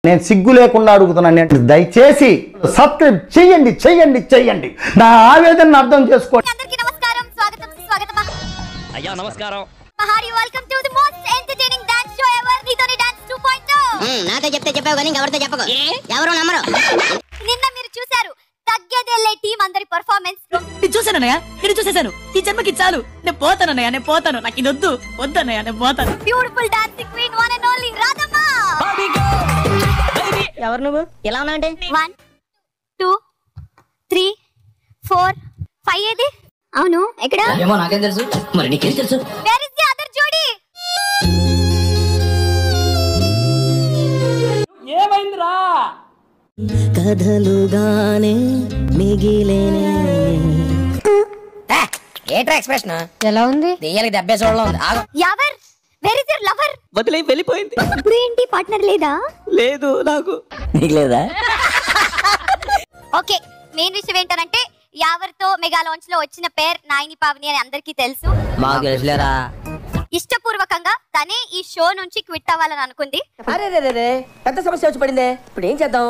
నేను సిగ్గు లేకుండా అడుగుతున్నాను, దయచేసి సబ్స్క్రైబ్ చెయ్యండి చెయ్యండి చెయ్యండి, నా ఆవేదనను అర్థం చేసుకోండి. అందరికీ నమస్కారం, స్వాగతం సుస్వాగతం. అయ్యా నమస్కారం. మహారి welcome to the most entertaining dance show ever, నీతోని డాన్స్ 2.0. నాతో చెప్తే చెప్పావు కానీ ఎవరితో చెప్పకు, ఎవరు నమ్మరు. నిన్న మీరు చూశారు తగ్గేదేలే టీం అందరి పర్ఫార్మెన్స్. నేను చూసానన్నయ్య, నేను చూసేసాను. ఈ జన్మకి చాలు, నేను పోతానన్నయ్య, నేను పోతాను. నాకు ఇది వద్దు, వద్దన్నయ్య, నేను పోతాను. Beautiful dancing queen one and only Radhamma. ఎవరు నువ్వు ఇలా ఉన్నావు అంటే? 1 2 3 4 5 ఏది? అవును, ఎక్కడ? ఏమో నాకేం తెలుసు, మరి నీకేం తెలుసు? వేర్ ఇస్ ది అదర్ జోడీ? ఏమైందిరా? కథలుగానే మిగిలేనే. ఏట్రా ఎక్స్ప్రెషన్ ఎలా ఉంది? దెయ్యాలకి దెబ్బే చూడలో ఉంది. ఆగు. Ever? Where is your lover? వదిలే వెళ్ళిపోయింది. ఇప్పుడు ఏంటి పార్ట్నర్ లేదా? లేదు నాకు. నీకు లేదా? ఓకే, మెయిన్ విషయం ఏంటంటే యావర్తో మెగా లాంచ్ లో వచ్చిన పేర్ నాయిని పావని అని అందరికీ తెలుసు. మాకు తెలుసులేరా. ఇష్టపూర్వకంగా తనే ఈ షో నుంచి క్విట్ అవ్వాలని అనుకుంది. అరే పెద్ద సమస్య వచ్చి పడిందే, ఇప్పుడు ఏం చేద్దాం?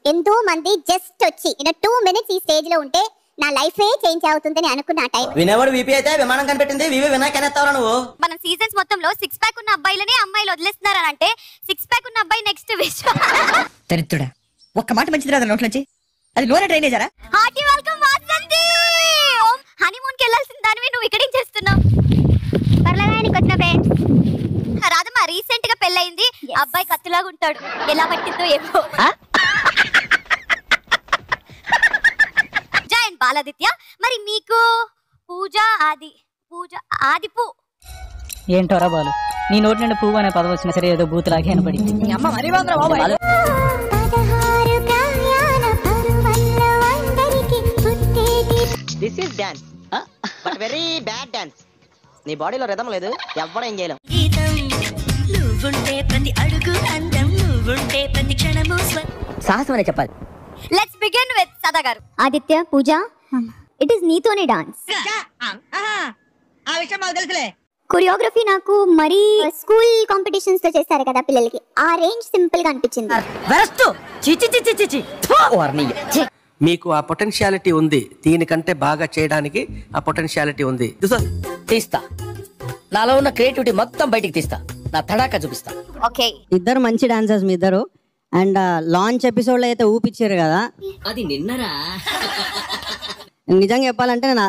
ఎంతో మంది జస్ట్ వచ్చి 2 minutes ఈ స్టేజ్ లో ఉంటే నా లైఫే చేంజ్ అవుతుందని అనుకున్న టైం. వినేవాడు విపి అయితే విమానం కనిపెట్టింది, వివి వినాయక్ అనేస్తావు నువ్వు. మన సీజన్స్ మొత్తంలో 6 ప్యాక్ ఉన్న అబ్బాయిలనే అమ్మాయిలు వదిలేస్తున్నారని అంటే 6 ప్యాక్ ఉన్న అబ్బాయి నెక్స్ట్ విశ్వ. దరిద్రుడా, ఒక్క మాట మంచిది రాదు నోట్లోంచి. అది లోన డ్రైనేజరా? Hearty welcome Vasanthi. హనీమూన్ కి వెళ్ళాల్సిన దానివి నువ్వు ఇక్కడ ఏం చేస్తున్నావు? పర్లగానికి వచ్చిన ఫ్రెండ్స్. రాదమ్మా రీసెంట్ గా పెళ్ళయింది, అబ్బాయి కత్తులాగా ఉంటాడు, ఎలా పట్టిందో ఏమో. జైన్ బాలాదిత్య, మరి మీకు పూజ ఆదిపు ఏంటోరా బాలు, నీ నోటి నుండి పువ్వు అనే పదం వచ్చినా సరే ఏదో బూతులాగే అనపడింది. అమ్మ మరీ బాగుందిరా బాబు. This is dance, but very bad dance. నీ బాడీలో రిథం లేదు, ఎవ్వడం ఏం చేయలేం. సాహసం అనే చెప్పాలి. లెట్స్ బిగిన్ విత్ సదా గారు. ఆదిత్య, పూజ, ఇట్ ఈస్ నీతోనే డాన్స్. ఆ విషయం మాకు తెలుసులే. కొరియోగ్రఫీ నాకు మరీ స్కూల్ కాంపిటీషన్స్ తో చేస్తారు కదా పిల్లలకి, ఆ రేంజ్ సింపుల్ గా అనిపించింది. మీకు ఆ పొటెన్షియాలిటీ ఉంది, దీనికంటే బాగా చేయడానికి ఆ పొటెన్షియాలిటీ ఉంది. తీస్తా, నాలో ఉన్న క్రియేటివిటీ మొత్తం బయటికి తీస్తా, నా తడాకా చూపిస్తా. ఓకే, ఇద్దరు మంచి డాన్సర్స్ మీ ఇద్దరు. అండ్ లాంచ్ ఎపిసోడ్ లో అయితే ఊపిచ్చారు కదా, అది నిన్నరా. నిజంగా చెప్పాలంటే నేను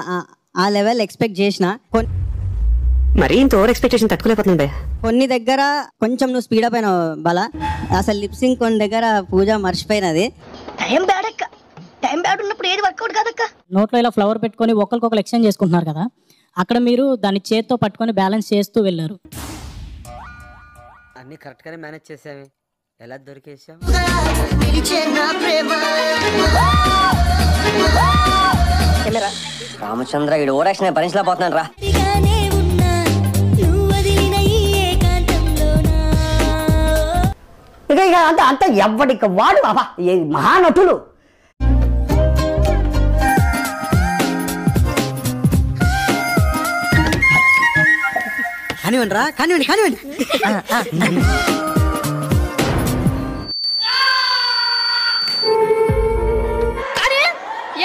ఆ లెవెల్ ఎక్స్పెక్ట్ చేసిన. మరి ఇంత ఓవర్ ఎక్స్పెక్టేషన్ తట్టుకోలేకపోతుంది. కొన్ని దగ్గర కొంచెం నువ్వు స్పీడప్ అయిన బల, అసలు లిప్సింగ్ కొన్ని దగ్గర పూజ మర్చిపోయినది. టైం బ్యాడ్ అక్క, టైం బ్యాడ్ ఉన్నప్పుడు ఏది వర్కౌట్ కాదక్క. నోట్లో ఇలా ఫ్లవర్ పెట్టుకొని ఒకరికొకరు ఎక్స్చేంజ్ చేసుకుంటున్నారు కదా, అక్కడ మీరు దాన్ని చేత్తో పట్టుకొని బ్యాలెన్స్ చేస్తూ వెళ్ళారు. అన్ని కరెక్ట్ గానే మేనేజ్ చేసావి, ఎలా దొరికేసాం? రామచంద్ర ఇడు ఓరాక్షన్ భరించలేకపోతున్నాను రా. ఇక అంత ఎవ్వడికి వాడు మహానటులు. కానివ్వండి రా, కానివ్వండి కానివ్వండి.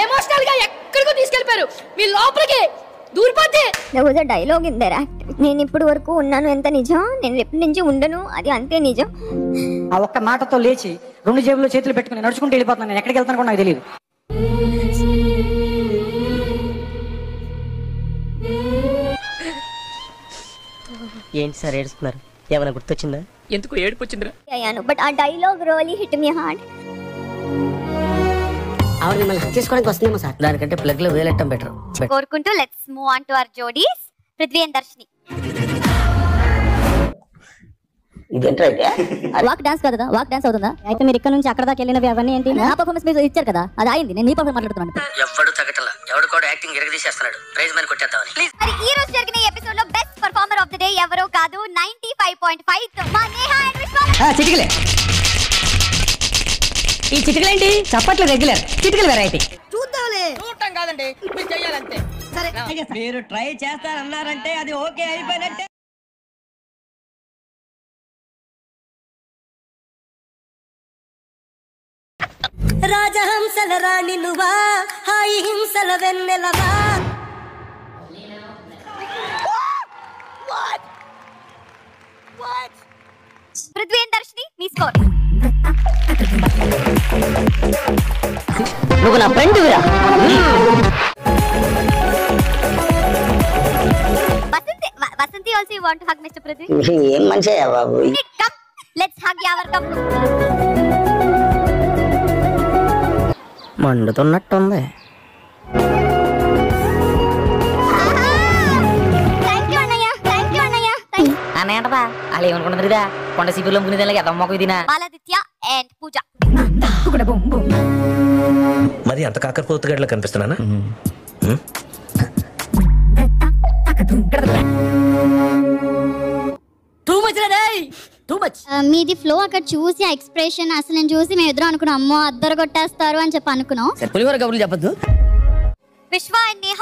ఎమోషనల్ గా ఎక్కడికో తీసుకెళ్లిపారు, మీ లోపలికి దూరిపోతే. Dialogue in their act. నేను ఇప్పుడు వరకు ఉన్నాను ఎంత నిజం, నేను రేపు నుంచి ఉండను అది అంతే నిజం. ఆ ఒక్క మాటతో లేచి 2 జేబుల్లో చేతులు పెట్టుకుని నడుచుకుంటూ వెళ్ళిపోతున్నాను. నేను ఎక్కడికి వెళ్తాను కూడా నాకు తెలియదు. ఏంటి సార్ ఏడుస్తున్నారు, ఏమైనా గుర్తొచ్చిందా? ఎందుకు ఏడుపు వచ్చిందిరా? అయ్యాను, బట్ ఆ dialogue really hit me heart. ఆవిడ మిమ్మల్ని హక్ చేసుకోవడానికి వస్తుందేమో సార్, దానికంటే ప్లగ్ లో వేలెట్టం బెటర్. కోరుకుంటూ let's move on to our jodis, Prithvi and Darshini. Walk dance కదా, వాక్ డాన్స్ అవుతుందా? అయితే మీరు ఇక్కడ నుంచి అక్కడ దాకా వెళ్ళినవి అవన్నీ ఏంటి? నా పర్ఫార్మెన్స్ మీరు ఇచ్చారు కదా, అది అయింది. నేను మీ పర్ఫార్మెన్స్ మాట్లాడుతున్నాను. ఎవడు తగ్గటలా, ఎవడు కూడా యాక్టింగ్ ఎరగదీసేస్తున్నాడు. ప్రైజ్ మనీ కొట్టేద్దామని. మరి ఈ రోజు జరిగిన ఎపిసోడ్ లో best performer of the day ఎవరో కాదు, 95.5 మా నేహా అండ్ విశ్వ. చిటికలే, ఈ చిటికలేంటి? చప్పట్లు రెగ్యులర్, చిటికలు వెరైటీ. చూద్దాంలే, చూడటం కాదండి, మీరు చెయ్యాలంతే. సరే, మీరు ట్రై చేస్తారన్నారంటే అది ఓకే అయిపోయినట్టే. రాజహంసల రాణి నువ్వా హాయి హింసల వెన్నెలవా. పృథ్వీ అండ్ దర్శిని మీ స్కోర్. నువ్వు నా ఫ్రెండ్ విరా. Vasanti also you want to hug Mr. Prithvi? ఏం మంచిగా బాబు. Come, let's hug our couple. మండుతున్నట్టుంది. Thank you అన్నయ్య. అన్నయ్యంటదా అలా ఏమనుకుంటుందిదా కొండ సిబిలో మునిదేలాగా ఎదమ్మ మొక్క తినా. ఆదిత్య and పూజ. మరి అంత కాకరపోతుగడ్లా కనిపిస్తున్నానా? మీది ఫ్లో అక్కడ చూసి ఆ ఎక్స్ప్రెషన్ అసలు నేను చూసి మేము ఎదురు అనుకున్నాం, అమ్మో అద్దరు కొట్టేస్తారు అని చెప్పి అనుకున్నాం. పులిహోర కబుర్లు చెప్పద్దు. విశ్వ అండ్ నేహ.